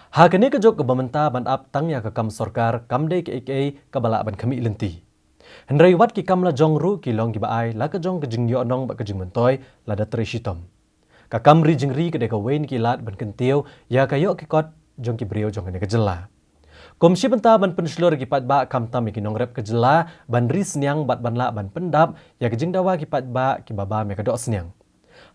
Hagani ke jok bamenta ban ap tang ya ke kam sorkar kamde ke ke bala ban kami lenti. Hendrai wat ki kam la jong ru ki long ki baai la ke jong ke jing yo nong ba ke jing mentoy la da tre shitom. Ka kam ri jing ri ke de ka wen ki lat ban kentio ya ka yo ki kot jong ki brio jong ne ke jela. Komisi benta ban penslur ki pat ba kam tam ki nong rep ke jela ban ri senyang bat ban la ban pendap ya ke jing dawa ki pat ba ki baba me ka dok senyang.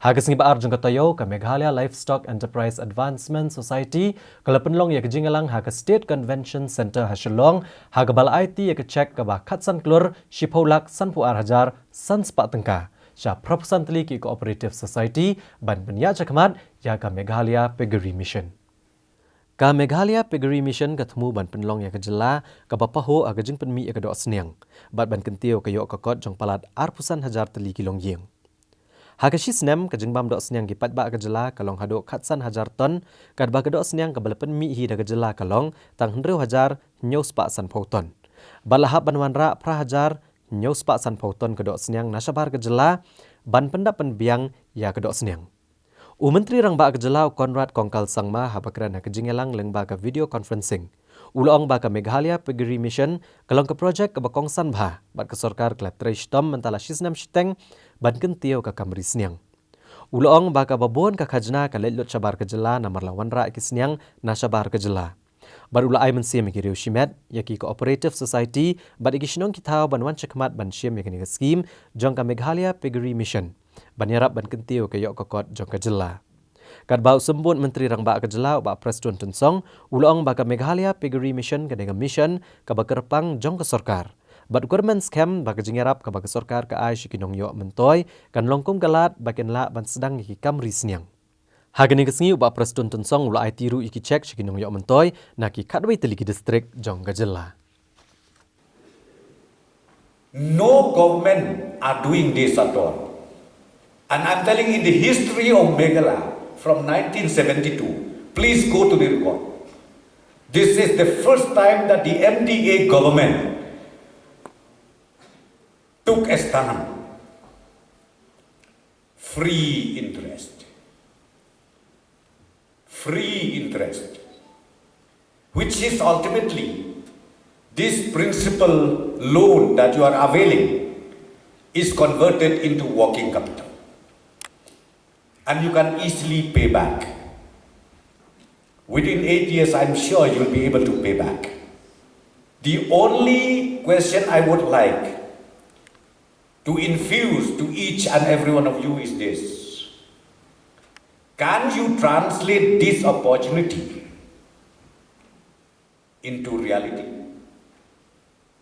Hagas ngi baar jong katayo ka Meghalaya Livestock Enterprise Advancement Society kala penlong ya kejingalang ha ka State Convention Center ha Shillong ha ka bal IT ya ka check ka ba khatsan klur shipholak sanpu hajar san spa tengka sha proposan tli ki Cooperative Society ban benya chakmat ya ka Meghalaya Piggery Mission. Ka Meghalaya Piggery Mission katemu ban penlong ya ka jela ka bapaho aga jing penmi ya ka dok senyang bat ban kentio ka yo ka kot jong palat arpusan hajar tli kilong yeng. Hakashi senem ke jengbam dok senyang ki patba ke jela kalong hadok khatsan hajar ton kad ba ke dok senyang ke balapan mi hi da ke jela kalong tang hendreu hajar nyau spa san pauton. Balahap banwan ra pra hajar nyau spa san pauton ke dok senyang nasabar ke jela ban pendapan biang ya ke dok senyang. Menteri rang ba ke jela Konrad Kongkal Sangma ha bakran ke jingelang leng ba ke video conferencing. Ulong ba ke Meghalaya Piggery Mission kalong ke projek ke bakongsan bah bat ke sorkar klat treish tom mentala shisnam shiteng ban kentio ka kamri senyang. Ulong ba ke babon ka khajna ka lelut sabar ke jela namar lawan ra ki senyang na sabar ke jela. Bar ulai mensiam ki riu shimet yaki Cooperative Society bat iki shinong kitau ban wan chekmat ban siam yaki ni scheme jong ka Meghalaya Piggery Mission. Ban yarap ban kentio ka yok kokot jong ka jela. Kad bau sembut Menteri Rang Ba ke jela ba Preston Tensong ulong ba ka Meghalaya Piggery Mission ka dengan mission ka ba kerpang jong ke sorkar. Bat government scam ba ke jingarap ka ba ke sorkar ka ai shikinong yo mentoy kan longkum galat baken la ban sedang ki kamri senyang. Hagani kesngi ba Preston Tensong ula ai tiru iki check shikinong yo mentoy na ki kadwai teliki distrik jong ka jela. No government are doing this at all. And I'm telling you, in the history of Meghalaya from 1972, please go to the record. This is the first time that the MDA government took a stand. Free interest. Free interest. Which is ultimately this principal loan that you are availing is converted into working capital. And you can easily pay back. Within 8 years, I'm sure you'll be able to pay back. The only question I would like to infuse to each and every one of you is this. Can you translate this opportunity into reality?